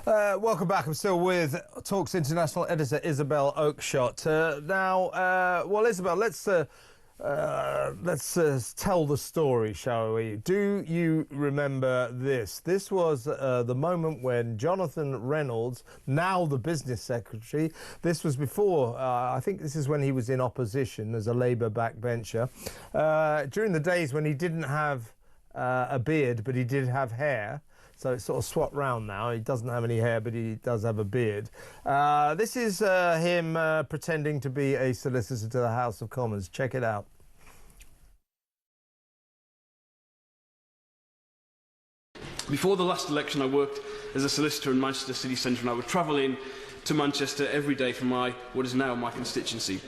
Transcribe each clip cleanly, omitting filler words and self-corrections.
Welcome back. I'm still with Talk's international editor Isabel Oakeshott. Well, Isabel, let's tell the story, shall we? Do you remember this? This was the moment when Jonathan Reynolds, now the business secretary, this was before, I think this is when he was in opposition as a Labour backbencher, during the days when he didn't have a beard, but he did have hair. So it's sort of swapped round now. He doesn't have any hair, but he does have a beard. This is him pretending to be a solicitor to the House of Commons. Check it out. Before the last election, I worked as a solicitor in Manchester city centre, and I would travel in to Manchester every day from what is now my constituency.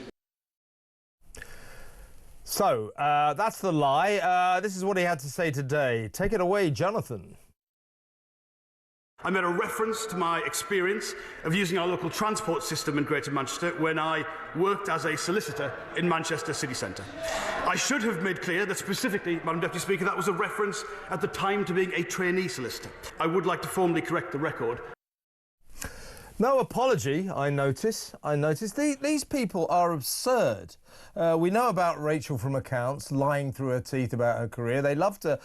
So, that's the lie. This is what he had to say today. Take it away, Jonathan. I made a reference to my experience of using our local transport system in Greater Manchester when I worked as a solicitor in Manchester city centre. I should have made clear that specifically, Madam Deputy Speaker, that was a reference at the time to being a trainee solicitor. I would like to formally correct the record. No apology, I notice. These people are absurd. We know about Rachel from Accounts lying through her teeth about her career. They love to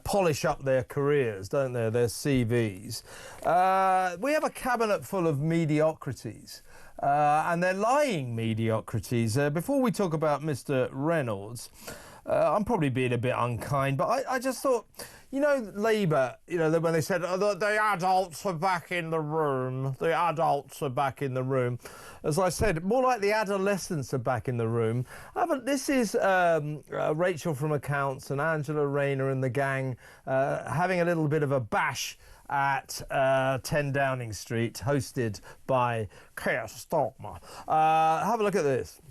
polish up their careers, don't they, their CVs. We have a cabinet full of mediocrities, and they're lying mediocrities. Before we talk about Mr. Reynolds, I'm probably being a bit unkind, but I just thought, you know, Labour, you know, when they said, oh, the adults are back in the room, the adults are back in the room. As I said, more like the adolescents are back in the room. This is Rachel from Accounts and Angela Rayner and the gang having a little bit of a bash at 10 Downing Street, hosted by Keir Starmer. Have a look at this.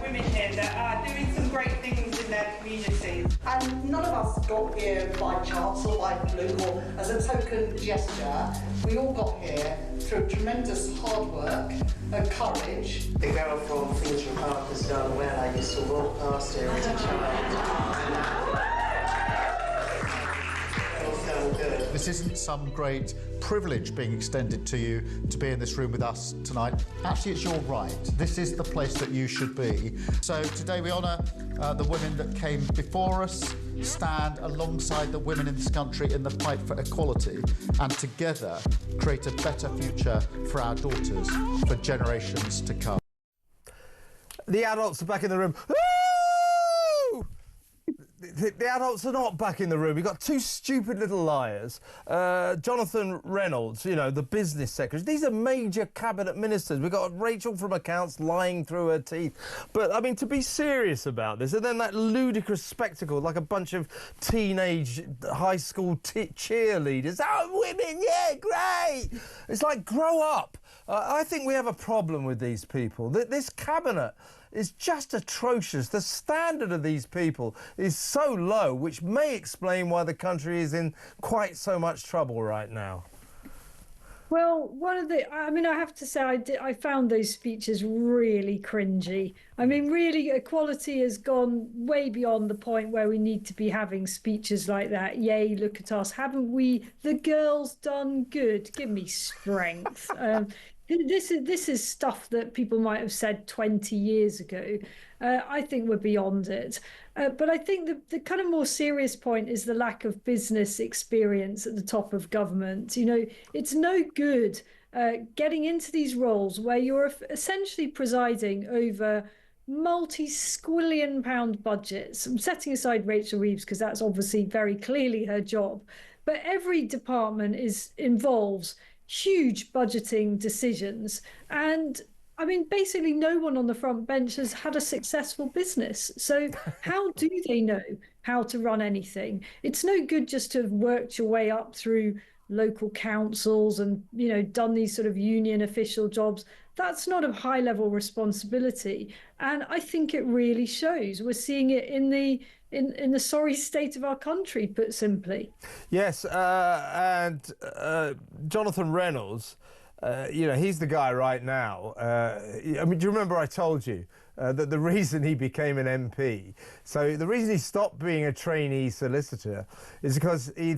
Women here that are doing some great things in their communities. And none of us got here by chance or by fluke or as a token gesture. We all got here through tremendous hard work and courage. The girl from Finchley Park has done well. I used to walk past her as a child. Good. This isn't some great privilege being extended to you to be in this room with us tonight. Actually, it's your right. This is the place that you should be. So today we honour the women that came before us, stand alongside the women in this country in the fight for equality, and together create a better future for our daughters for generations to come. The adults are back in the room. The adults are not back in the room. We've got two stupid little liars. Jonathan Reynolds, you know, the business secretary. These are major cabinet ministers. We've got Rachel from Accounts lying through her teeth. But, I mean, to be serious about this, and then that ludicrous spectacle, like a bunch of teenage high school cheerleaders. Oh, women, yeah, great! It's like, grow up. I think we have a problem with these people. This cabinet is just atrocious. The standard of these people is so low, which may explain why the country is in quite so much trouble right now. Well, I have to say, I found those speeches really cringy. I mean, really, equality has gone way beyond the point where we need to be having speeches like that. Yay, look at us. Haven't we, the girls, done good? Give me strength. This is stuff that people might have said 20 years ago. I think we're beyond it. But I think the kind of more serious point is the lack of business experience at the top of government. You know, it's no good getting into these roles where you're essentially presiding over multi-squillion pound budgets. I'm setting aside Rachel Reeves because that's obviously very clearly her job. But every department involves huge budgeting decisions, and I mean, basically no one on the front bench has had a successful business. So how do they know how to run anything? It's no good just to have worked your way up through local councils and, you know, done these sort of union official jobs. That's not a high level responsibility. And I think it really shows. We're seeing it in the sorry state of our country, put simply. Yes, and Jonathan Reynolds, you know, he's the guy right now. I mean, do you remember I told you that the reason he became an MP, so the reason he stopped being a trainee solicitor is because he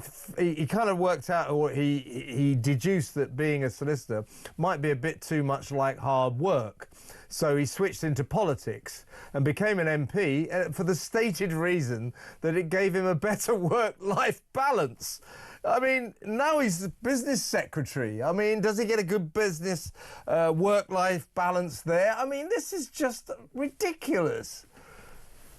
kind of worked out, or he deduced that being a solicitor might be a bit too much like hard work. So he switched into politics and became an MP for the stated reason that it gave him a better work-life balance. I mean, now he's the business secretary. I mean, does he get a good business work-life balance there? I mean, this is just ridiculous.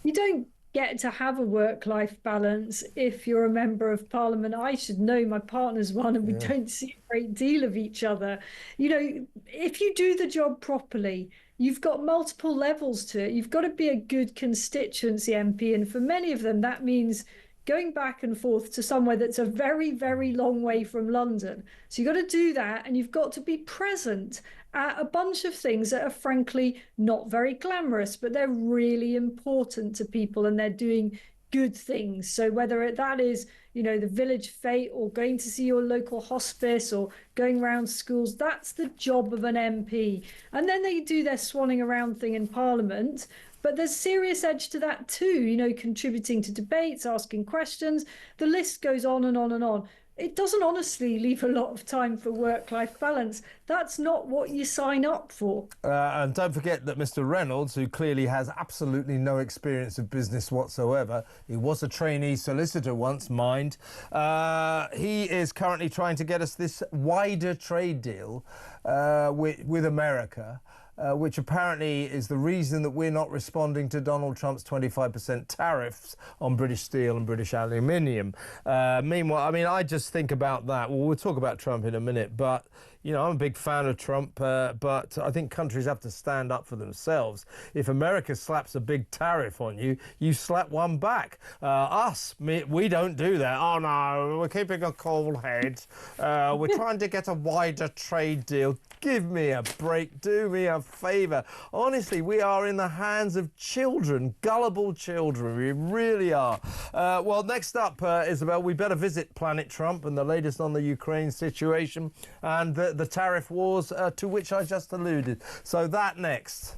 You don't get to have a work-life balance if you're a member of parliament. I should know, my partner's one, and we don't see a great deal of each other. You know, if you do the job properly, you've got multiple levels to it. You've got to be a good constituency MP, and for many of them that means going back and forth to somewhere that's a very, very long way from London. So you've got to do that, and you've got to be present at a bunch of things that are frankly not very glamorous, but they're really important to people, and they're doing good things. So whether that is, you know, the village fete, or going to see your local hospice, or going around schools, that's the job of an MP. And then they do their swanning around thing in Parliament. But there's serious edge to that too, you know, contributing to debates, asking questions. The list goes on and on and on. It doesn't honestly leave a lot of time for work-life balance. That's not what you sign up for. And don't forget that Mr. Reynolds, who clearly has absolutely no experience of business whatsoever, he was a trainee solicitor once, mind. He is currently trying to get us this wider trade deal with America. Which apparently is the reason that we're not responding to Donald Trump's 25% tariffs on British steel and British aluminium. Meanwhile, I mean, I just think about that. Well, we'll talk about Trump in a minute, but, you know, I'm a big fan of Trump, but I think countries have to stand up for themselves. If America slaps a big tariff on you, you slap one back. We don't do that. Oh, no, we're keeping a cool head. We're trying to get a wider trade deal. Give me a break. Do me a favour. Honestly, we are in the hands of children, gullible children. We really are. Well, next up, Isabel, we better visit Planet Trump and the latest on the Ukraine situation and the tariff wars to which I just alluded. So that next.